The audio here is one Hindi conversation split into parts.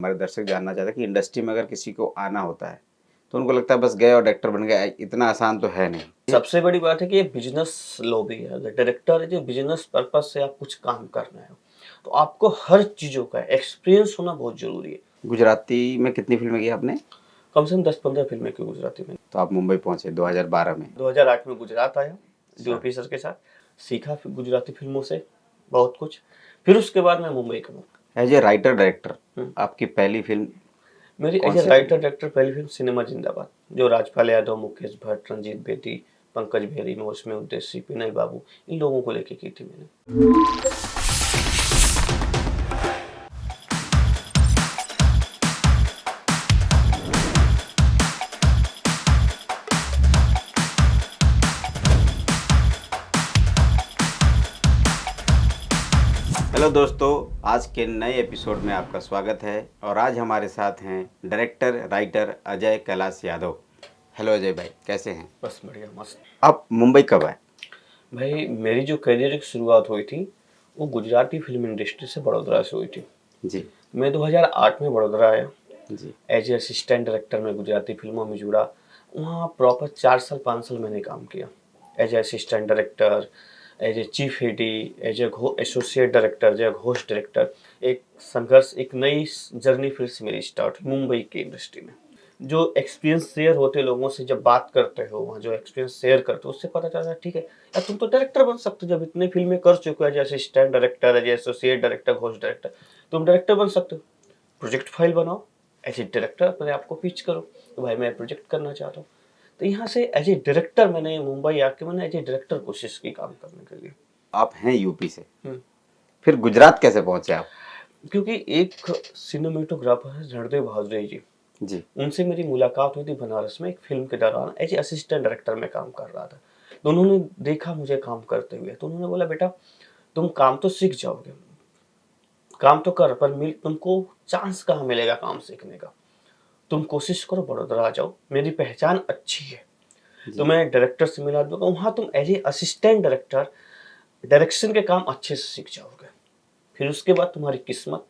हमारे दर्शक जानना चाहते हैं कि इंडस्ट्री में अगर किसी को आना होता है तो उनको लगता है बस गए और डायरेक्टर बन गए, इतना आसान तो है नहीं। सबसे बड़ी बात है कि ये बिजनेस लॉबी है। अगर डायरेक्टर है जो बिजनेस पर्पज से आप कुछ काम करना है तो आपको हर चीज़ों का एक्सपीरियंस होना बहुत ज़रूरी है। गुजराती में कितनी फिल्में की आपने? कम से कम 10-15 फिल्में की गुजराती में। तो आप मुंबई पहुंचे 2012 में। 2008 में गुजरात आया डीओपी सर के साथ, सीखा फिर गुजराती फिल्मों से बहुत कुछ। फिर उसके बाद मैं मुंबई का हूँ। एज ए राइटर डायरेक्टर आपकी पहली फिल्म मेरी कौन एज ए सी राइटर थी? डायरेक्टर पहली फिल्म सिनेमा जिंदाबाद, जो राजपाल यादव, मुकेश भट्ट, रंजीत बेदी, पंकज बेरी, मौसमी उद्देशी, विनय बाबू, इन लोगों को लेके की थी मैंने। हेलो दोस्तों, आज के नए एपिसोड में आपका स्वागत है और आज हमारे साथ हैं director writer Ajay Kailash Yadav. Hello Ajay भाई, कैसे हैं? बस बढ़िया मस्त। आप मुंबई कब आए? भाई मेरी जो करियर की शुरुआत हुई थी वो गुजराती फिल्म इंडस्ट्री से बड़ौदा से हुई थी। जी मैं 2008 में बड़ौदा आया। जी एज ए असिस्टेंट डायरेक्टर में गुजराती फिल्मों में जुड़ा। वहाँ प्रॉपर 4 साल 5 साल मैंने काम किया as a assistant director, as a chief AD, as a associate director, as a ghost director. एक संघर्ष, एक नई जर्नी फिर से मेरी स्टार्ट हुई मुंबई की इंडस्ट्री में। जो एक्सपीरियंस शेयर होते लोगों से जब बात करते हो, वहाँ जो एक्सपीरियंस शेयर करते हो उससे पता चलता है ठीक है यार तुम तो डायरेक्टर बन सकते हो। जब इतने फिल्में कर चुके हो as assistant director, as associate director, ghost director, तुम डायरेक्टर बन सकते हो। प्रोजेक्ट फाइल बनाओ, एज ए डायरेक्टर अपने आप को पिच करो तो भाई मैं प्रोजेक्ट करना चाहता हूँ। तो यहाँ से एज ए डायरेक्टर मैंने मुंबई आके मैंने एज ए डायरेक्टर कोशिश की काम करने के लिए। आप हैं यूपी से, फिर गुजरात कैसे पहुंचे आप? क्योंकि एक सिनेमेटोग्राफर है रणदेव भादुरी जी, जी उनसे मेरी मुलाकात हुई थी बनारस में एक फिल्म के दौरान। एज ए असिस्टेंट डायरेक्टर में काम कर रहा था तो उन्होंने देखा मुझे काम करते हुए तो उन्होंने बोला बेटा तुम काम तो सीख जाओगे, काम तो कर, पर तुमको चांस कहाँ मिलेगा काम सीखने का। तुम कोशिश करो बड़ौदा आ जाओ, मेरी पहचान अच्छी है। तो मैं डायरेक्टर से मिला दूंगा, वहाँ तुम as a assistant director direction के काम अच्छे से सीख जाओगे। फिर उसके बाद तुम्हारी किस्मत,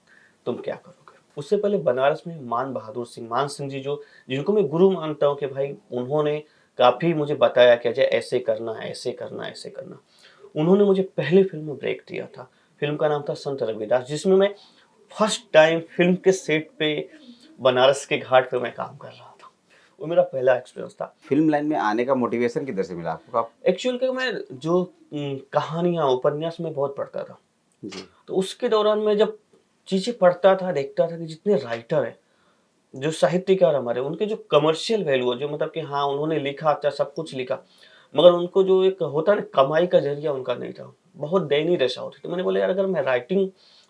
तुम क्या करोगे। उससे पहले बनारस में मान सिंह जी, जो जिनको मैं गुरु मानता हूँ कि भाई उन्होंने काफ़ी मुझे बताया कि अजय ऐसे करना है, ऐसे करना, ऐसे करना। उन्होंने मुझे पहले फिल्म में ब्रेक दिया था। फिल्म का नाम था संत रविदास, जिसमें मैं फर्स्ट टाइम फिल्म के सेट पे बनारस के घाट पे मैं काम कर रहा था। वो मेरा पहला एक्सपीरियंस था। फिल्म लाइन में आने का मोटिवेशन किधर से मिला आपको? आप एक्चुअल के मैं जो कहानियाँ उपन्यास में बहुत पढ़ता था, जी तो उसके दौरान मैं जब चीज़ें पढ़ता था देखता था कि जितने राइटर हैं, जो साहित्यकार हमारे, उनके जो कमर्शियल वैल्यू है, जो मतलब कि हाँ उन्होंने लिखा अच्छा सब कुछ लिखा, मगर उनको जो एक होता है ना कमाई का जरिया उनका नहीं था, बहुत दयनीय दशा होती। तो मैंने बोला यार अगर मैं राइटिंग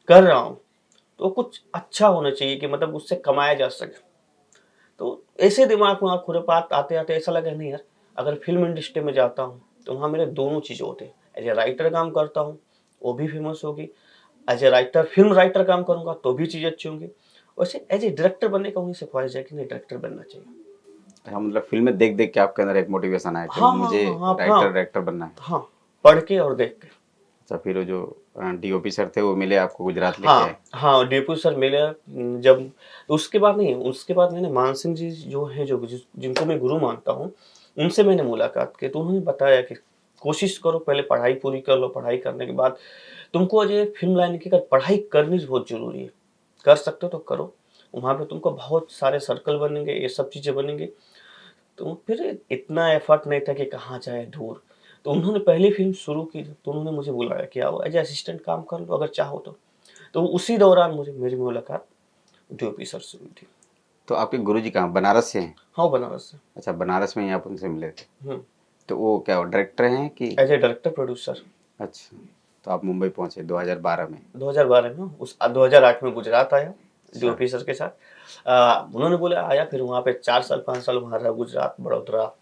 कर रहा हूँ तो कुछ अच्छा होना चाहिए कि मतलब उससे कमाया जा सके। तो ऐसे दिमाग में खुरापात आते आते ऐसा लगा नहीं यार अगर फिल्म इंडस्ट्री में जाता हूँ तो वहाँ मेरे दोनों चीज़ें होते हैं। एज ए राइटर काम करता हूँ वो भी फेमस होगी, as a writer film writer काम करूँगा तो भी चीज़ अच्छी होंगी। वैसे एज ए डायरेक्टर बनने का उन्हीं से ख्वाहिश है कि नहीं डायरेक्टर बनना चाहिए। हाँ, मतलब फिल्में देख देख के आपके अंदर एक मोटिवेशन आया कि हाँ हाँ मुझे हाँ हाँ राइटर हाँ डायरेक्टर बनना है। हाँ, पढ़ के और देख के। अच्छा, फिर वो जो डीओपी सर थे वो मिले आपको, गुजरात लेके आए? हाँ हाँ, डेपू सर मिले जब। उसके बाद नहीं, उसके बाद मैंने मान सिंह जी जो हैं, जो जिनको मैं गुरु मानता हूँ, उनसे मैंने मुलाकात की तो उन्होंने बताया कि कोशिश करो, पहले पढ़ाई पूरी कर लो, पढ़ाई करने के बाद तुमको अजय फिल्म लाइन की पढ़ाई करनी बहुत जरूरी है। कर सकते हो तो करो, वहाँ पे तुमको बहुत सारे सर्कल बनेंगे, ये सब चीज़ें बनेंगी। तो फिर इतना एफर्ट नहीं था कि कहाँ जाए दूर। तो उन्होंने पहली फिल्म शुरू की तो उन्होंने मुझे बुलाया कि आओ एज असिस्टेंट काम कर लो अगर चाहो तो उसी दौरान मुझे मेरी मुलाकात डीओपी सर से हुई थी। तो आपके गुरुजी कहाँ, बनारस से हैं? हाँ बनारस से। अच्छा, बनारस में ही आप उनसे मिले थे। तो वो क्या डायरेक्टर हैं कि? As a director producer. अच्छा, तो आप मुंबई पहुंचे 2012 में। 2012 में, उस 2008 में गुजरात आया अच्छा। डीओपी सर के साथ। उन्होंने बोला आया, फिर वहाँ पे 4 साल 5 साल वहाँ रहा, गुजरात बड़ौदा,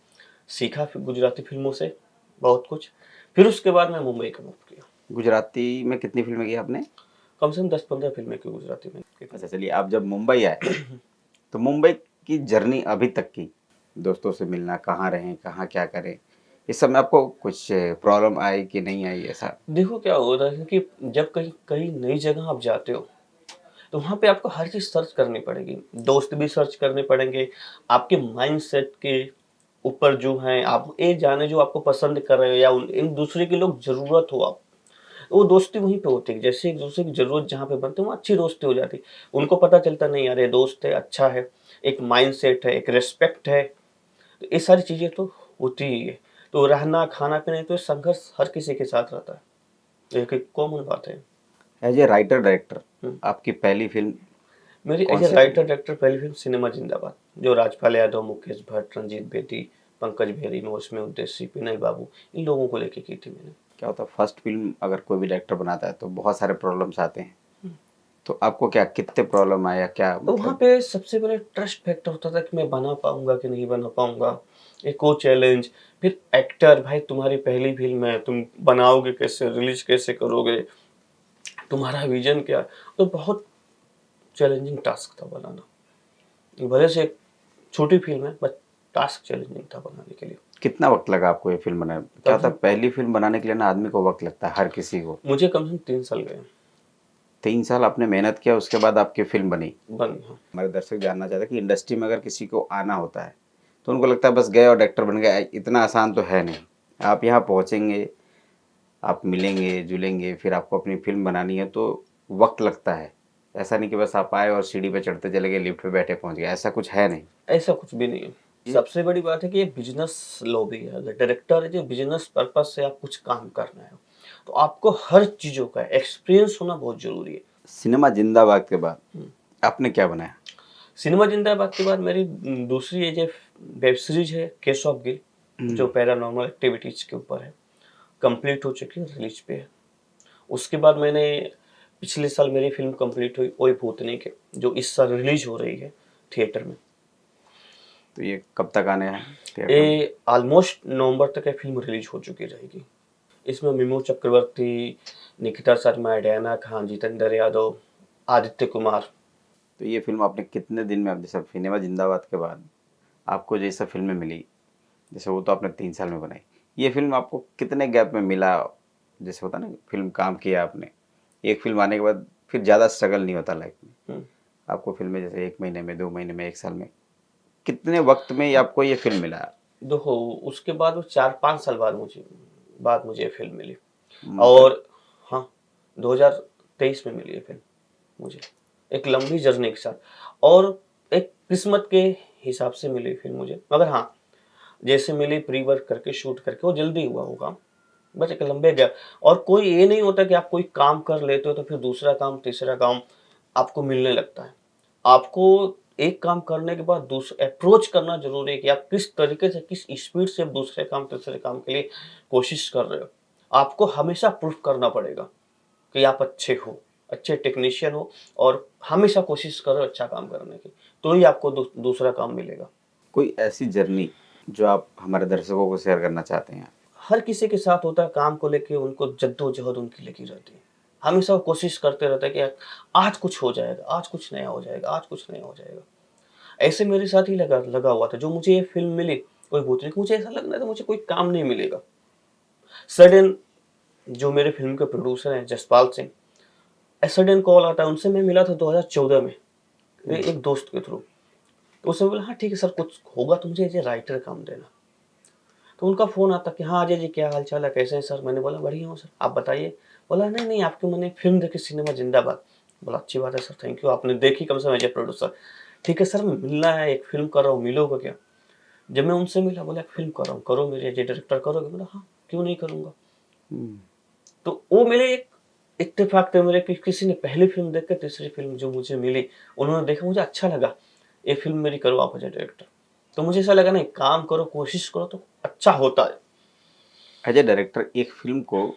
सीखा फिर गुजराती फिल्मों से बहुत कुछ। फिर उसके बाद मैं मुंबई का मूव किया। गुजराती में कितनी फिल्में की आपने? कम से कम 10-15 फिल्में की गुजराती में। अच्छा, चलिए, आप जब मुंबई आए तो मुंबई की जर्नी अभी तक की, दोस्तों से मिलना, कहाँ रहें, कहाँ क्या करें, इस सब में आपको कुछ प्रॉब्लम आई कि नहीं आई? ऐसा देखो क्या होता है कि जब कहीं कहीं नई जगह आप जाते हो तो वहाँ पे आपको हर चीज़ सर्च करनी पड़ेगी, दोस्त भी सर्च करने पड़ेंगे, आपके माइंडसेट के ऊपर जो है आप ये जाने जो आपको पसंद कर रहे हो या इन दूसरे की लोग ज़रूरत हो आप, वो दोस्ती वहीं पे होती है। जैसे एक दूसरे की ज़रूरत जहाँ पे बनती है वहाँ अच्छी दोस्ती हो जाती है। उनको पता चलता नहीं यार ये दोस्त है, अच्छा है, एक माइंडसेट है, एक रिस्पेक्ट है, तो ये सारी चीज़ें तो होती ही है। तो रहना, खाना-पीना तो ये संघर्ष हर किसी के साथ रहता है। एक एक कॉमन बात है। एज ए राइटर डायरेक्टर हुँ। आपकी पहली फिल्म मेरी कौन एज ए सी राइटर फिल्म? डायरेक्टर पहली फिल्म सिनेमा जिंदाबाद, जो राजपाल यादव, मुकेश भट्ट, रंजीत बेदी, पंकज बेरी, मौसमी उद्देशी, विनय बाबू, इन लोगों को लेके की थी मैंने। क्या होता है फर्स्ट फिल्म अगर कोई भी डायरेक्टर बनाता है तो बहुत सारे प्रॉब्लम्स आते हैं, तो आपको क्या कितने प्रॉब्लम आया क्या तो वहाँ मतलब? पे सबसे पहले ट्रस्ट फैक्टर होता था कि मैं बना पाऊंगा कि नहीं बना पाऊंगा, एक वो चैलेंज। फिर एक्टर, भाई तुम्हारी पहली फिल्म है, तुम बनाओगे कैसे, रिलीज कैसे करोगे, तुम्हारा विजन क्या है? तो बहुत चैलेंजिंग टास्क था बनाना। भले से एक छोटी फिल्म है बट टास्क चैलेंजिंग था बनाने के लिए। कितना वक्त लगा आपको ये फिल्म बनाने में? क्या कम होता से है पहली फिल्म बनाने के लिए ना आदमी को वक्त लगता है, हर किसी को। मुझे कम से कम 3 साल गए। 3 साल आपने मेहनत किया, उसके बाद आपकी फिल्म बनी। बनी, हाँ। हमारे दर्शक जानना चाहते हैं कि इंडस्ट्री में अगर किसी को आना होता है तो उनको लगता है बस गए और डायरेक्टर बन गए, इतना आसान तो है नहीं। आप यहाँ पहुँचेंगे, आप मिलेंगे जुलेंगे, फिर आपको अपनी फिल्म बनानी है तो वक्त लगता है। ऐसा नहीं कि बस आप आए और सीढ़ी पे चढ़ते चले गए, लिफ्ट पे बैठे पहुँच गए, ऐसा कुछ है नहीं। ऐसा कुछ भी नहीं है। सबसे बड़ी बात है कि ये बिजनेस लॉबी है। अगर डायरेक्टर है जो बिजनेस पर्पज से आप कुछ काम करना है, तो आपको हर चीज़ों का एक्सपीरियंस होना बहुत ज़रूरी है। सिनेमा जिंदाबाद के बाद आपने क्या बनाया? सिनेमा जिंदाबाद के बाद मेरी दूसरी ये जो वेब सीरीज है केस ऑफ गिल, जो पैरानॉर्मल एक्टिविटीज़ के ऊपर है, कंप्लीट हो चुकी है, रिलीज पे है। उसके बाद मैंने पिछले साल मेरी फिल्म कंप्लीट हुई ओए भूतनी के, जो इस साल रिलीज हो रही है थिएटर में। तो ये कब तक आने हैं थिएटर में? ये ऑलमोस्ट नवंबर तक ये फिल्म रिलीज हो चुकी रहेगी। इसमें मिमो चक्रवर्ती, निकिता शर्मा, डयाना खान, जितेंद्र यादव, आदित्य कुमार। तो ये फिल्म आपने कितने दिन में, अब जैसे सिनेमा जिंदाबाद के बाद आपको जैसा फिल्में मिली, जैसे वो तो आपने 3 साल में बनाई, ये फिल्म आपको कितने गैप में मिला? जैसे होता ना फिल्म काम किया आपने, एक फिल्म आने के बाद फिर ज़्यादा स्ट्रगल नहीं होता लाइफ में। हम्म। आपको फिल्में जैसे 1 महीने में, 2 महीने में, 1 साल में, कितने वक्त में आपको ये फिल्म मिला? देखो, उसके बाद वो 4-5 साल बाद मुझे ये फिल्म मिली। मतलब और हाँ, 2023 में मिली ये फिल्म मुझे, एक लंबी जर्नी के साथ, और एक किस्मत के हिसाब से मिली फिल्म मुझे। मगर हाँ, जैसे मिली प्री वर्क करके, शूट करके, वो जल्दी हुआ वो काम, बस एक लंबे गैप। और कोई ये नहीं होता कि आप कोई काम कर लेते हो तो फिर दूसरा काम, तीसरा काम आपको मिलने लगता है। आपको एक काम करने के बाद दूसरा अप्रोच करना ज़रूरी है कि आप किस तरीके से, किस स्पीड से दूसरे काम, तीसरे काम के लिए कोशिश कर रहे हो। आपको हमेशा प्रूफ करना पड़ेगा कि आप अच्छे हो, अच्छे टेक्नीशियन हो, और हमेशा कोशिश करो अच्छा काम करने की, तो ही आपको दूसरा काम मिलेगा। कोई ऐसी जर्नी जो आप हमारे दर्शकों को शेयर करना चाहते हैं? हर किसी के साथ होता है, काम को लेके उनको जद्दोजहद उनकी लगी रहती है। हमेशा वो कोशिश करते रहते हैं कि आज कुछ हो जाएगा, आज कुछ नया हो जाएगा, आज कुछ नया हो जाएगा। ऐसे मेरे साथ ही लगा लगा हुआ था। जो मुझे ये फ़िल्म मिली, कोई भूतनी, मुझे ऐसा लग रहा था मुझे कोई काम नहीं मिलेगा। सडन जो मेरे फ़िल्म के प्रोड्यूसर हैं जसपाल सिंह, सडन कॉल आता है उनसे। मैं मिला था 2014 में, एक दोस्त के थ्रू। तो उसने बोला हाँ ठीक है सर, कुछ होगा तो मुझे एज ए राइटर काम देना। तो उनका फ़ोन आता कि हाँ अजय जी क्या हाल चाल है, कैसे हैं सर? मैंने बोला बढ़िया हूँ सर, आप बताइए। बोला नहीं नहीं, आपकी मैंने फ़िल्म देखी सिनेमा जिंदाबाद। बोला अच्छी बात है सर, थैंक यू, आपने देखी कम से कम एज ए प्रोड्यूसर। ठीक है सर, मिलना है, एक फ़िल्म कर रहा हूँ, मिलोगे क्या? जब मैं उनसे मिला, बोला एक फ़िल्म कर रहा हूँ, करो मेरे एज ए डायरेक्टर, करोगे? बोला हाँ, क्यों नहीं करूँगा। हम्म। तो वो मेरे एक इत्तेफाक थे मेरे कि किसी ने पहली फ़िल्म देख के तीसरी फ़िल्म जो मुझे मिली, उन्होंने देखा, मुझे अच्छा लगा, ये फ़िल्म मेरी करो आप एज ए डायरेक्टर। तो मुझे ऐसा लगा नहीं, काम करो, कोशिश करो तो अच्छा होता है। एज ए डायरेक्टर एक फिल्म को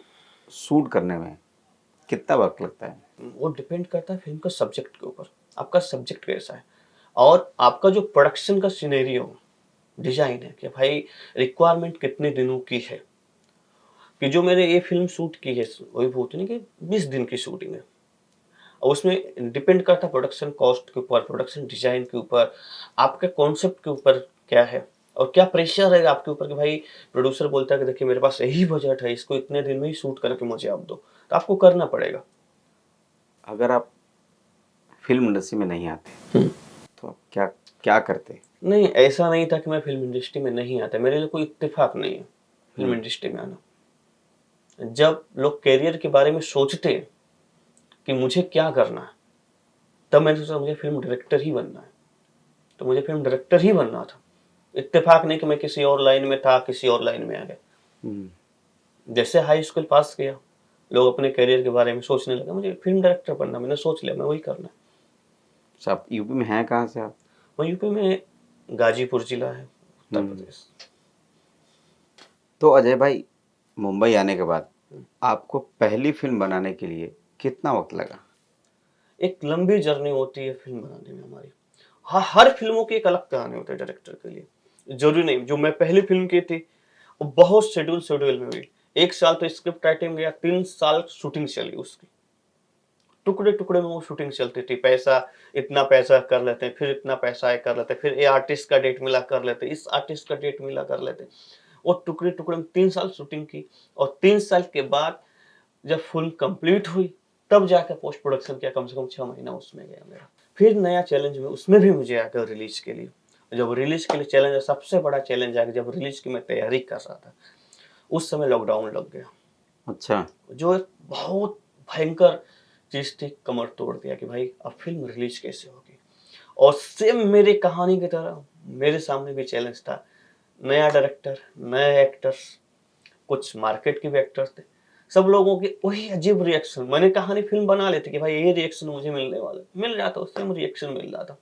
शूट करने में कितना वक्त लगता है? वो डिपेंड करता है फिल्म का सब्जेक्ट के ऊपर, आपका सब्जेक्ट कैसा है, और आपका जो प्रोडक्शन का सिनेरियो डिजाइन है कि भाई रिक्वायरमेंट कितने दिनों की है। कि जो मैंने ये फिल्म शूट की है वही बहुत नहीं कि 20 दिन की शूटिंग है, और उसमें डिपेंड करता है प्रोडक्शन कॉस्ट के ऊपर, प्रोडक्शन डिजाइन के ऊपर, आपके कॉन्सेप्ट के ऊपर क्या है, और क्या प्रेशर है आपके ऊपर कि भाई प्रोड्यूसर बोलता है कि देखिए मेरे पास यही बजट है, इसको इतने दिन में ही शूट करके मुझे आप दो, तो आपको करना पड़ेगा। अगर आप फिल्म इंडस्ट्री में नहीं आते तो आप क्या क्या करते? नहीं, ऐसा नहीं था कि मैं फ़िल्म इंडस्ट्री में नहीं आता, मेरे लिए कोई इत्तेफ़ाक नहीं है फ़िल्म इंडस्ट्री में आना। जब लोग करियर के बारे में सोचते हैं कि मुझे क्या करना है, तब मैंने सोचा मुझे फ़िल्म डायरेक्टर ही बनना है, तो मुझे फ़िल्म डायरेक्टर ही बनना था। इत्तेफ़ाक नहीं कि मैं किसी और लाइन में था, किसी और लाइन में आ गया। हम्म, जैसे हाई स्कूल पास किया, लोग अपने करियर के बारे में सोचने लगे, मुझे फ़िल्म डायरेक्टर बनना, मैंने सोच लिया मैं वही करना है। अच्छा, आप यूपी में हैं कहाँ से आप? मैं यूपी में गाज़ीपुर जिला है, उत्तर हम्म, प्रदेश। तो अजय भाई, मुंबई आने के बाद आपको पहली फिल्म बनाने के लिए कितना वक्त लगा? एक लंबी जर्नी होती है फ़िल्म बनाने में हमारी। हर फ़िल्मों की एक अलग कहानी होती है डायरेक्टर के लिए। ज़रूरी नहीं, जो मैं पहली फ़िल्म की थी, वो बहुत शेड्यूल में हुई। 1 साल तो स्क्रिप्ट राइटिंग में गया, 3 साल शूटिंग चली उसकी। टुकड़े-टुकड़े में वो शूटिंग चलती थी। पैसा, इतना पैसा कर लेते हैं, फिर इतना पैसा है कर लेते हैं, फिर ये आर्टिस्ट का डेट मिला कर लेते हैं, इस आर्टिस्ट का डेट मिला कर लेते हैं। वो टुकड़े-टुकड़े में 3 साल शूटिंग की और 3 साल के बाद जब फ़िल्म कंप्लीट हुई, तब जाकर पोस्ट प्रोडक्शन किया, कम से कम 6 महीना उसमें गया मेरा। फिर नया चैलेंज में उसमें भी मुझे आया रिलीज़ के लिए। जब रिलीज़ के लिए चैलेंज, सबसे बड़ा चैलेंज आया जब रिलीज़ की मैं तैयारी कर रहा था, उस समय लॉकडाउन लग गया। अच्छा। जो एक बहुत भयंकर चीज़ थी, कमर तोड़ दिया कि भाई अब फ़िल्म रिलीज़ कैसे होगी? और सेम मेरी कहानी की तरह मेरे सामने भी चैलेंज था। नया डायरेक्टर, नए एक्टर्स, कुछ मार्केट के भी एक्टर्स थे। सब लोगों के वही अजीब रिएक्शन। मैंने कहानी फ़िल्म बना ली थी कि भाई ये रिएक्शन मुझे मिलने वाला है। मिल रहा था, सेम रिएक्शन मिल रहा था।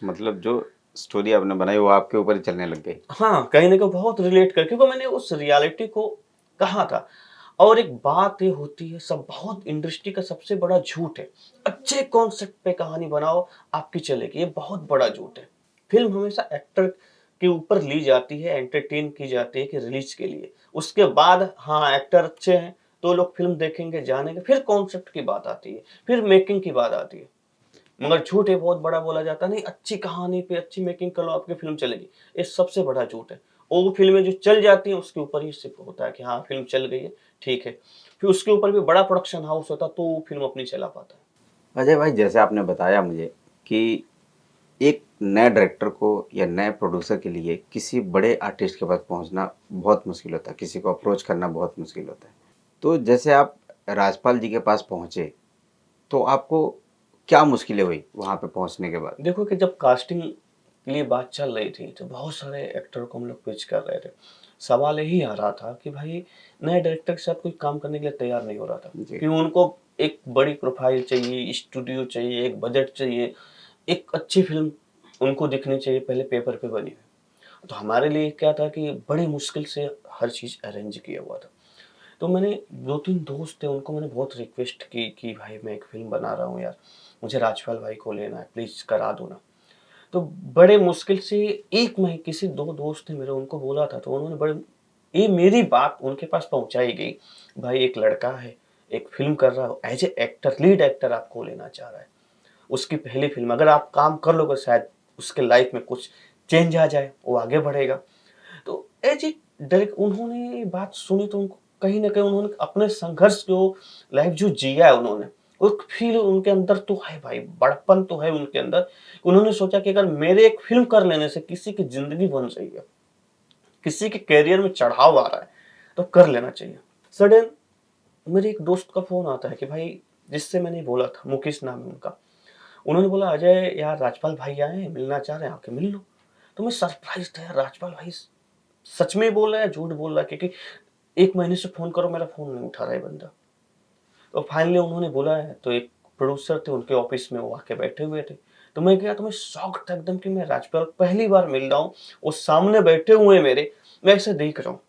मतलब जो स्टोरी आपने बनाई वो आपके ऊपर ही चलने लग गई। हाँ, कहीं न कहीं बहुत रिलेट कर, क्योंकि मैंने उस रियलिटी को कहा था। और एक बात ये होती है, सब बहुत इंडस्ट्री का सबसे बड़ा झूठ है। अच्छे कॉन्सेप्ट पे कहानी बनाओ, आपकी चलेगी, ये बहुत बड़ा झूठ है। फ़िल्म हमेशा एक्टर के ऊपर ली जाती है, एंटरटेन की जाती है कि रिलीज़ के लिए। उसके बाद हाँ, एक्टर अच्छे हैं, तो लोग फ़िल्म देखेंगे, जानेंगे, फिर कॉन्सेप्ट की बात आती है, फिर मेकिंग की बात आती है। मगर झूठ है बहुत बड़ा बोला जाता है, नहीं अच्छी कहानी पे अच्छी मेकिंग कर लो आपकी फ़िल्म चलेगी। ये सबसे बड़ा झूठ है। वो फ़िल्में जो चल जाती हैं उसके ऊपर ही सिर्फ़ होता है कि हाँ, फ़िल्म चल गई है, ठीक है। फिर उसके ऊपर भी बड़ा प्रोडक्शन हाउस होता तो वो फ़िल्म अपनी चला पाता है। अजय भाई, जैसे आपने बताया मुझे कि एक नए डायरेक्टर को या नए प्रोड्यूसर के लिए किसी बड़े आर्टिस्ट के पास पहुंचना बहुत मुश्किल होता है, किसी को अप्रोच करना बहुत मुश्किल होता है। तो जैसे आप राजपाल जी के पास पहुंचे, तो आपको क्या मुश्किलें हुई वहां पे पहुंचने के बाद? देखो कि जब कास्टिंग के लिए बात चल रही थी, तो बहुत सारे एक्टर को हम लोग पिच कर रहे थे। सवाल यही आ रहा था कि भाई नए डायरेक्टर के साथ कोई काम करने के लिए तैयार नहीं हो रहा था। जी। कि उनको एक बड़ी प्रोफ़ाइल चाहिए, स्टूडियो चाहिए, एक बजट चाहिए, एक अच्छी फ़िल्म उनको दिखनी चाहिए पहले पेपर पे बनी हुई। तो हमारे लिए क्या था कि बड़ी मुश्किल से हर चीज़ अरेंज किया हुआ था। तो मैंने 2-3 दोस्त थे, उनको मैंने बहुत रिक्वेस्ट की कि भाई मैं एक फ़िल्म बना रहा हूँ यार, मुझे राजपाल भाई को लेना है, प्लीज़ करा दो ना। तो बड़े मुश्किल से एक मही किसी 2 दोस्त थे मेरे, उनको बोला था, तो उन्होंने बड़े, ये मेरी बात उनके पास पहुँचाई गई। भाई एक लड़का है, एक फ़िल्म कर रहा है, as a actor, lead actor आपको लेना चाह रहा है। उसकी पहली फ़िल्म, अगर आप काम कर लोगे शायद उसके लाइफ़ में कुछ चेंज आ जाए, वो आगे बढ़ेगा। तो ये चीज़ डायरेक्ट उन्होंने ये बात सुनी, तो उनको कहीं न कहीं उन्होंने अपने संघर्ष जो लाइफ़ जो जिया है उन्होंने, एक फ़ील उनके अंदर तो है भाई, बड़प्पन तो है उनके अंदर। उन्होंने सोचा कि अगर मेरे एक फ़िल्म कर लेने से किसी की ज़िंदगी बन रही है, किसी के करियर में चढ़ाव आ रहा है, तो कर लेना चाहिए। सडन मेरे एक दोस्त का फ़ोन आता है कि भाई, जिससे मैंने बोला था, मुकेश नाम है उनका। उन्होंने बोला, "अजय यार, राजपाल भाई आए हैं, मिलना चाह रहे हैं, आके मिल लो।" तो मैं सरप्राइज़ था यार, राजपाल भाई सच में बोल रहा है या झूठ बोल रहा है, क्योंकि 1 महीने से फ़ोन करो, मेरा फ़ोन नहीं उठा रहा है बंदा। तो फाइनली उन्होंने बोला है, तो एक प्रोड्यूसर थे उनके ऑफ़िस में, वो आके बैठे हुए थे। तो मैं गया, तो मैं शॉक्ड था एकदम कि मैं राजपाल पहली बार मिल रहा हूँ, वो सामने बैठे हुए हैं मेरे, मैं ऐसे देख रहा हूँ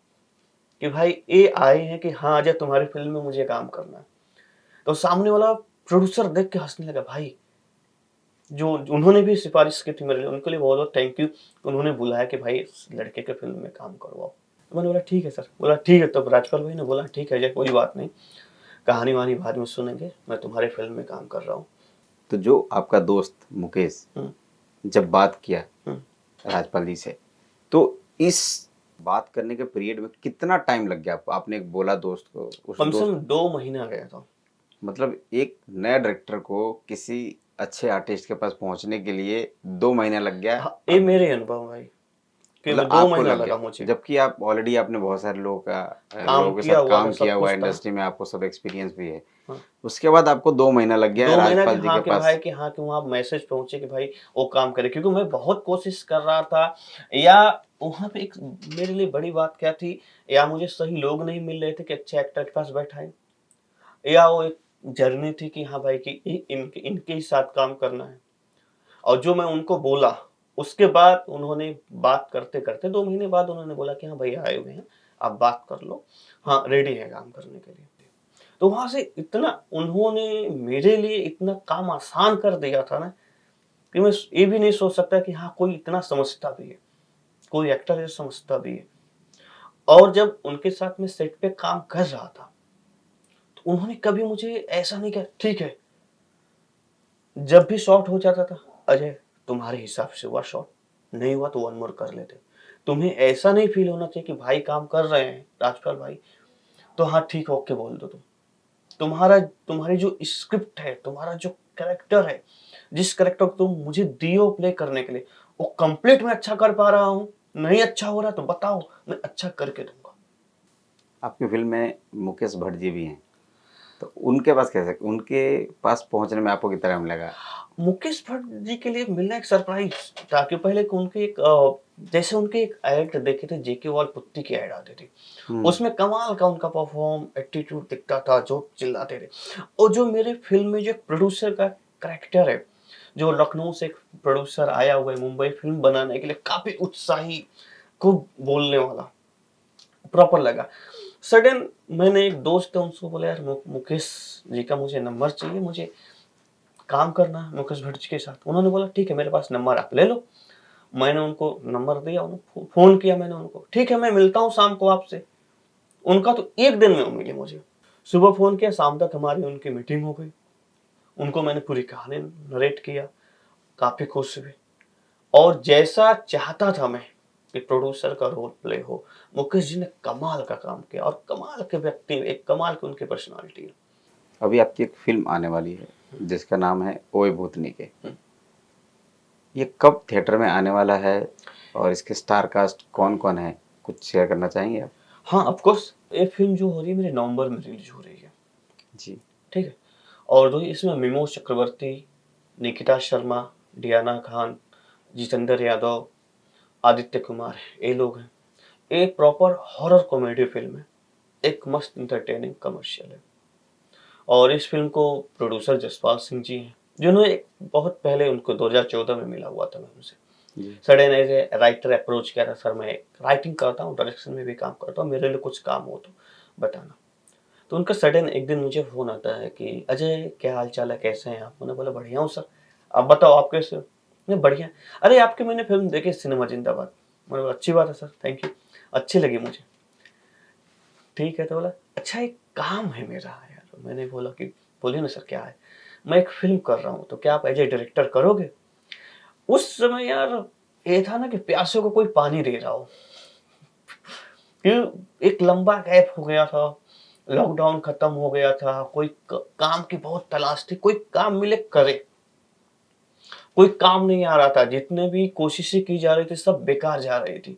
कि भाई ये आए हैं कि हाँ, अजय तुम्हारी फ़िल्म में मुझे काम करना है। तो सामने वाला प्रोड्यूसर देख के हँसने लगा। भाई, जो उन्होंने भी सिफ़ारिश की थी मेरे लिए, उनके लिए बहुत-बहुत थैंक यू। उन्होंने बुलाया कि भाई इस लड़के के फ़िल्म में काम करवाओ। तो मैंने बोला ठीक है सर। बोला ठीक है, तब राजपाल भाई ने बोला ठीक है अजय, कोई बात नहीं, कहानी-वहानी बाद में सुनेंगे, मैं तुम्हारे फ़िल्म में काम कर रहा हूँ। तो जो आपका दोस्त मुकेश हुँ, जब बात किया हुँ। राजपाल जी से, तो इस बात करने के पीरियड में कितना टाइम लग गया आपको? आपने एक बोला दोस्त को, उस कम से दोस्त, कम 2 महीना गया था। मतलब एक नए डायरेक्टर को किसी अच्छे आर्टिस्ट के पास पहुंचने के लिए 2 महीना लग गया। हाँ, ये मेरे अनुभव भाई कि मतलब 2 आपको महीना लग लगा गया, मुझे। जबकि आप ऑलरेडी आपने बहुत सारे काम लोगों के किया साथ हुआ था, काम किया सब हुआ कुछ है, था। इंडस्ट्री में आपको सब एक्सपीरियंस भी है। हाँ। उसके बाद आपको 2 महीना लग गया 2 महीना कि राजपाल जी हाँ के कि पास। भाई कि हाँ कि वहाँ मैसेज पहुँचे कि भाई वो काम करे, क्योंकि मैं बहुत कोशिश कर रहा था, या वहाँ पे एक मेरे लिए बड़ी बात क्या थी, या मुझे सही लोग नहीं मिल रहे थे कि अच्छे एक्टर के पास बैठाएँ, या वो एक जर्नी थी कि हाँ भाई कि इनके इनके ही साथ काम करना है। और जो मैं उनको बोला, उसके बाद उन्होंने बात करते-करते 2 महीने बाद उन्होंने बोला कि हाँ भैया आए हुए हैं, आप बात कर लो। हाँ, रेडी है काम करने के लिए। तो वहाँ से इतना उन्होंने मेरे लिए इतना काम आसान कर दिया था ना, कि मैं ये भी नहीं सोच सकता कि हाँ, कोई इतना समझता भी है, कोई एक्टर है समझता भी है। और जब उनके साथ मैं सेट पे काम कर रहा था, तो उन्होंने कभी मुझे ऐसा नहीं कहा, ठीक है, जब भी शॉट हो जाता था, अजय तुम्हारे हिसाब से हुआ शॉट, नहीं हुआ तो वन मोर कर लेते। तुम्हें ऐसा नहीं फील होना चाहिए कि भाई काम कर रहे हैं राजपाल भाई, तो हाँ ठीक है, ओके बोल दो तुम। तुम्हारी जो स्क्रिप्ट है, तुम्हारा जो कैरेक्टर है, जिस कैरेक्टर को तुम मुझे दिए हो प्ले करने के लिए, वो कंप्लीट मैं अच्छा कर पा रहा हूँ, नहीं अच्छा हो रहा तो बताओ, मैं अच्छा करके दूंगा। आपकी फ़िल्म में मुकेश भट्ट जी भी हैं, तो उनके पास कैसे, उनके पास पहुंचने में आपको कितना टाइम लगा? मुकेश भट्ट जी के लिए मिलना एक सरप्राइज था कि पहले कि उनके एक जैसे उनके एक ऐड देखे थे, जेके वॉल पुट्टी की ऐड आती थी, हुँ। उसमें कमाल का उनका परफॉर्म एटीट्यूड दिखता था, जो चिल्लाते थे। और जो मेरे फिल्म में जो प्रोड्यूसर का कैरेक्टर है, जो लखनऊ से एक प्रोड्यूसर आया हुआ है मुंबई फिल्म बनाने के लिए, काफी उत्साही, खूब बोलने वाला, प्रॉपर लगा। सडन मैंने एक दोस्त है उनको बोला, यार मुकेश जी का मुझे नंबर चाहिए, मुझे काम करना है मुकेश भट्ट जी के साथ। उन्होंने बोला ठीक है, मेरे पास नंबर आप ले लो। मैंने उनको नंबर दिया, उन्होंने फ़ोन किया मैंने उनको, ठीक है मैं मिलता हूँ शाम को आपसे। उनका तो 1 दिन में वो मिले मुझे। सुबह फ़ोन किया, शाम तक हमारी उनकी मीटिंग हो गई। उनको मैंने पूरी कहानी नरेट किया, काफ़ी खुश हुए। और जैसा चाहता था मैं कि प्रोड्यूसर का रोल प्ले हो, मुकेश जी ने कमाल का काम किया, और कमाल के व्यक्ति, एक कमाल की उनकी पर्सनैलिटी है। अभी आपकी एक फ़िल्म आने वाली है, जिसका नाम है ओए भूतनी के। हुँ। ये कब थिएटर में आने वाला है और इसके स्टार कास्ट कौन-कौन है? कुछ शेयर करना चाहेंगे आप? हाँ, ऑफ़ कोर्स ये फ़िल्म जो हो रही है मेरे नवंबर में रिलीज़ हो रही है। जी। ठीक है? और जो इसमें मिमोज चक्रवर्ती, निकिता शर्मा, डियाना खान, जितेंद्र यादव, आदित्य कुमार, ये लोग हैं। एक प्रॉपर हॉरर कॉमेडी फ़िल्म है। एक मस्त एंटरटेनिंग कमर्शियल है। और इस फ़िल्म को प्रोड्यूसर जसपाल सिंह जी हैं, जिन्होंने एक बहुत पहले उनको 2014 में मिला हुआ था मैं उनसे। जी। Sudden as a writer approach किया था, सर मैं राइटिंग करता हूँ, डायरेक्शन में भी काम करता हूँ, मेरे लिए कुछ काम हो तो बताना। तो उनका सडन एक दिन मुझे फ़ोन आता है कि अजय क्या हाल-चाल है, कैसे हैं आप? मैंने बोला बढ़िया हूँ सर, आप बताओ आप कैसे हो? नहीं बढ़िया। अरे आपकी मैंने फ़िल्म देखी सिनेमा ज़िंदाबाद। मैंने बोला अच्छी बात है सर, थैंक यू, अच्छी लगी मुझे। ठीक है, तो बोला अच्छा एक काम है मेरा यार। मैंने बोला कि बोलिए ना सर क्या है? मैं एक फ़िल्म कर रहा हूँ, तो क्या आप एज़ ए डायरेक्टर करोगे? उस समय यार ये था ना कि प्यासे को कोई पानी दे रहा हो। कि एक लंबा गैप हो गया था, लॉकडाउन खत्म हो गया था, कोई काम की बहुत तलाश थी, कोई काम मिले करे, कोई काम नहीं आ रहा था, जितने भी कोशिशें की जा रही थी सब बेकार जा रही थी।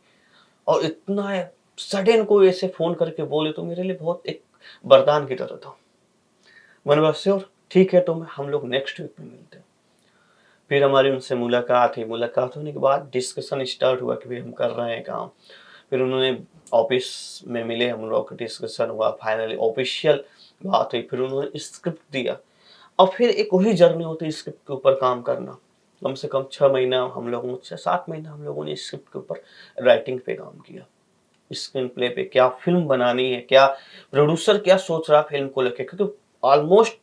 और इतना सडन कोई ऐसे फोन करके बोले तो मेरे लिए बहुत एक वरदान की तरह था। मैंने बोला श्योर ठीक है, तो हम लोग नेक्स्ट वीक में मिलते हैं। फिर हमारी उनसे मुलाकात हुई, मुलाकात होने के बाद डिस्कशन स्टार्ट हुआ कि भाई हम कर रहे हैं काम। फिर उन्होंने ऑफिस में मिले, हम लोग का डिस्कशन हुआ, फाइनली ऑफिशियल बात हुई, फिर उन्होंने स्क्रिप्ट दिया। और फिर एक वही जर्नी होती है स्क्रिप्ट के ऊपर काम करना। कम से कम 6 महीना हम लोगों से 7 महीना हम लोगों ने स्क्रिप्ट के ऊपर राइटिंग पे काम किया। स्क्रीन प्ले पे क्या फ़िल्म बनानी है, क्या प्रोड्यूसर क्या सोच रहा है फ़िल्म को लेके, क्योंकि ऑलमोस्ट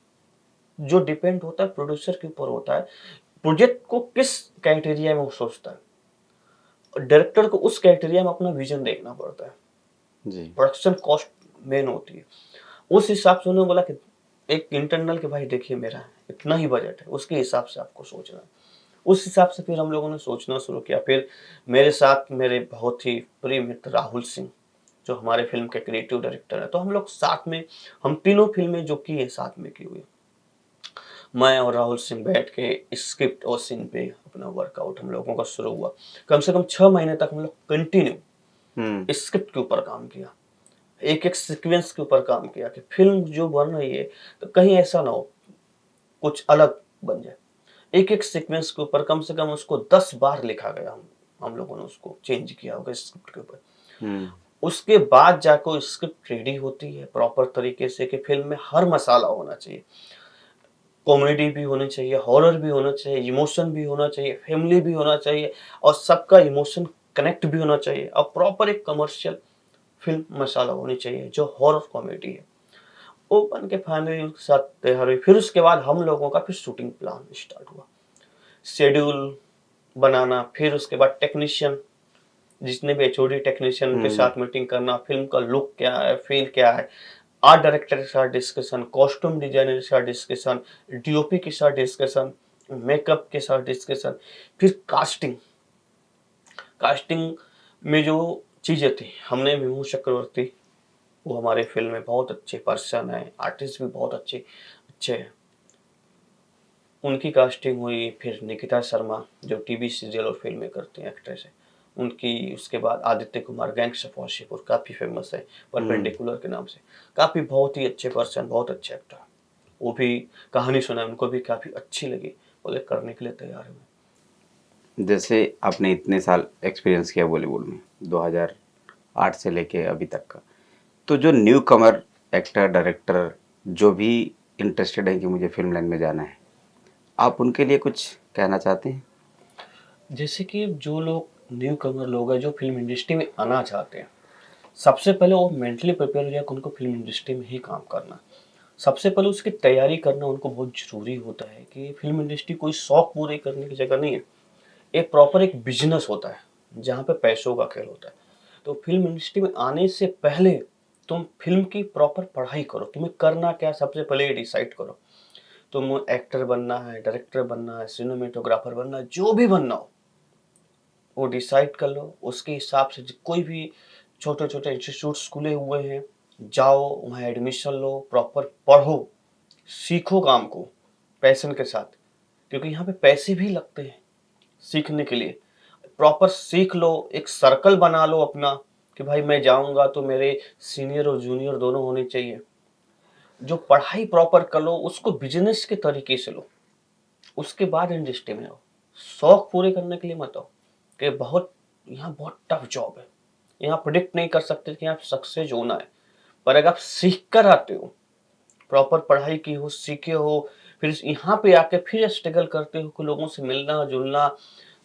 जो डिपेंड होता है प्रोड्यूसर के ऊपर होता है, प्रोजेक्ट को किस क्राइटेरिया में वो सोचता है। और डायरेक्टर को उस क्राइटेरिया में अपना विज़न देखना पड़ता है। जी। प्रोडक्शन कॉस्ट मेन होती है। उस हिसाब से उन्होंने बोला कि एक इंटरनल कि भाई देखिए मेरा इतना ही बजट है, उसके हिसाब से आपको सोचना है। उस हिसाब से फिर हम लोगों ने सोचना शुरू किया। फिर मेरे साथ मेरे बहुत ही प्रिय मित्र राहुल सिंह, जो हमारे फ़िल्म के क्रिएटिव डायरेक्टर हैं, तो हम लोग साथ में हम तीनों फ़िल्में जो की हैं साथ में की हुई हैं। मैं और राहुल सिंह बैठ के स्क्रिप्ट और सीन पे अपना वर्कआउट हम लोगों का शुरू हुआ। कम से कम 6 महीने तक हम लोग कंटिन्यू स्क्रिप्ट के ऊपर काम किया, एक एक सीक्वेंस के ऊपर काम किया कि फिल्म जो बन रही है तो कहीं ऐसा ना हो कुछ अलग बन जाए। एक एक सीक्वेंस के ऊपर कम से कम उसको 10 बार लिखा गया, हम लोगों ने उसको चेंज किया होगा स्क्रिप्ट के ऊपर। उसके बाद जाकर स्क्रिप्ट रेडी होती है प्रॉपर तरीके से कि फिल्म में हर मसाला होना चाहिए, कॉमेडी भी होनी चाहिए, हॉरर भी होना चाहिए, इमोशन भी होना चाहिए, फैमिली भी होना चाहिए और सबका इमोशन कनेक्ट भी होना चाहिए और प्रॉपर एक कमर्शियल फिल्म मसाला होनी चाहिए जो हॉरर कॉमेडी है। वो बन के फाइनली उसके साथ तैयार हुई। फिर उसके बाद हम लोगों का फिर शूटिंग प्लान स्टार्ट हुआ, शेड्यूल बनाना, फिर उसके बाद टेक्नीशियन जितने भी एचओडी टेक्नीशियन के साथ मीटिंग करना, फिल्म का लुक क्या है, फील क्या है, आर्ट डायरेक्टर के साथ डिस्कशन, कॉस्ट्यूम डिजाइनर के साथ डिस्कशन, डीओपी के साथ डिस्कशन, मेकअप के साथ डिस्कशन, फिर कास्टिंग में जो चीजें थी, हमने विमू चक्रवर्ती, वो हमारे फिल्म में बहुत अच्छे पर्सन है, आर्टिस्ट भी बहुत अच्छे हैं, उनकी कास्टिंग हुई। फिर निकिता शर्मा जो टीवी सीरियल और फिल्में करती हैं, एक्ट्रेस है, उनकी। उसके बाद आदित्य कुमार गैंग्स ऑफ वासेपुर, काफ़ी फेमस है परपेंडिकुलर के नाम से, काफ़ी बहुत ही अच्छे पर्सन, बहुत अच्छे एक्टर। वो भी कहानी सुना, उनको भी काफ़ी अच्छी लगी, बोले करने के लिए तैयार हुए। जैसे आपने इतने साल एक्सपीरियंस किया बॉलीवुड में 2008 से लेके अभी तक का, तो जो न्यू कमर एक्टर डायरेक्टर जो भी इंटरेस्टेड है कि मुझे फिल्म लाइन में जाना है, आप उनके लिए कुछ कहना चाहते हैं? जैसे कि जो लोग न्यू कमर लोग हैं जो फिल्म इंडस्ट्री में आना चाहते हैं, सबसे पहले वो मेंटली प्रिपेयर हो जाए उनको फिल्म इंडस्ट्री में ही काम करना। सबसे पहले उसकी तैयारी करना उनको बहुत ज़रूरी होता है कि फिल्म इंडस्ट्री कोई शौक पूरे करने की जगह नहीं है, एक प्रॉपर एक बिजनेस होता है जहाँ पे पैसों का खेल होता है। तो फिल्म इंडस्ट्री में आने से पहले तुम फिल्म की प्रॉपर पढ़ाई करो, तुम्हें करना क्या सबसे पहले ये डिसाइड करो। तुम एक्टर बनना है, डायरेक्टर बनना है, सिनेमेटोग्राफर बनना है, जो भी बनना हो वो डिसाइड कर लो। उसके हिसाब से कोई भी छोटे छोटे इंस्टीट्यूट्स खुले हुए हैं, जाओ वहाँ एडमिशन लो, प्रॉपर पढ़ो, सीखो काम को पैशन के साथ, क्योंकि यहाँ पे पैसे भी लगते हैं सीखने के लिए। प्रॉपर सीख लो, एक सर्कल बना लो अपना कि भाई मैं जाऊँगा तो मेरे सीनियर और जूनियर दोनों होने चाहिए। जो पढ़ाई प्रॉपर कर लो उसको बिजनेस के तरीके से लो, उसके बाद इंडस्ट्री में आओ। शौक पूरे करने के लिए मत आओ कि यहाँ बहुत टफ जॉब है, यहाँ प्रिडिक्ट नहीं कर सकते कि आप सक्सेस होना है। पर अगर आप सीख कर आते हो, प्रॉपर पढ़ाई की हो, सीखे हो, फिर यहाँ पे आके फिर स्ट्रगल करते हो कि लोगों से मिलना जुलना,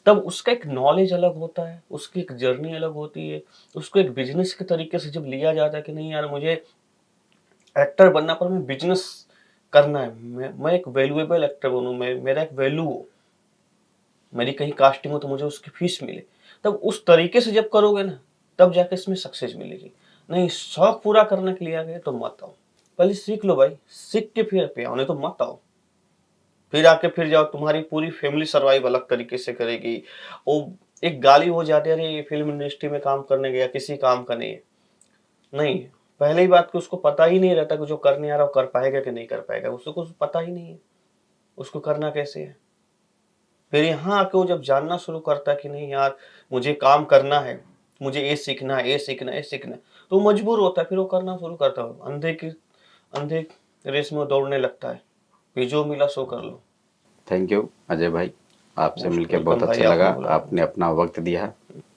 तब उसका एक नॉलेज अलग होता है, उसकी एक जर्नी अलग होती है। उसको एक बिजनेस के तरीके से जब लिया जाता है कि नहीं यार मुझे एक्टर बनना पर मैं बिजनेस करना है, मैं एक वैल्यूएबल एक्टर बनूं, मेरा एक वैल्यू हो, मेरी कहीं कास्टिंग हो तो मुझे उसकी फीस मिले, तब उस तरीके से जब करोगे ना तब जाके इसमें सक्सेस मिलेगी। नहीं शौक पूरा करने के लिए आ गए तो मत आओ, पहले सीख लो भाई, सीख के फिर पे आओ, नहीं तो मत आओ। फिर आके फिर जाओ, तुम्हारी पूरी फैमिली सर्वाइव अलग तरीके से करेगी। वो एक गाली हो जाती है, अरे ये फिल्म इंडस्ट्री में काम करने गया, किसी काम का नहीं है। नहीं, पहले ही बात कि उसको पता ही नहीं रहता कि जो करने आ रहा वो कर पाएगा कि नहीं कर पाएगा, उसको कुछ पता ही नहीं है उसको करना कैसे है। फिर यहाँ आके वो जब जानना शुरू करता है कि नहीं यार मुझे काम करना है, मुझे ये सीखना है, ये सीखना है, ये सीखना है, तो वो मजबूर होता है, फिर वो करना शुरू करता है। अंधे रेस में दौड़ने लगता है, फिर जो मिला सो कर लो। थैंक यू अजय भाई, आपसे Most मिलकर बहुत welcome अच्छा भाई, लगा, आपने बुलाया। आपने अपना वक्त दिया।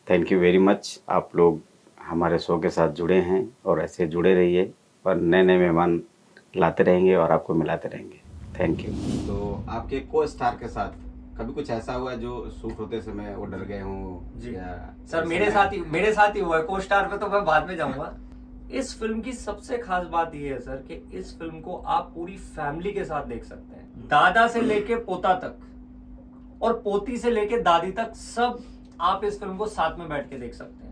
Thank you very much. आप लोग हमारे शो के साथ जुड़े हैं और ऐसे जुड़े रहिए और नए नए मेहमान लाते रहेंगे और आपको मिलाते रहेंगे। Thank you. तो आपके को स्टार के साथ कभी कुछ ऐसा हुआ जो शूट होते समय वो डर गए हों? जी या सर, मेरे साथ ही हुआ है। को स्टार पे तो मैं बाद में जाऊंगा। इस फिल्म की सबसे खास बात ये है सर कि इस फिल्म को आप पूरी फैमिली के साथ देख सकते हैं, दादा से लेके पोता तक और पोती से लेके दादी तक, सब आप इस फिल्म को साथ में बैठ के देख सकते हैं।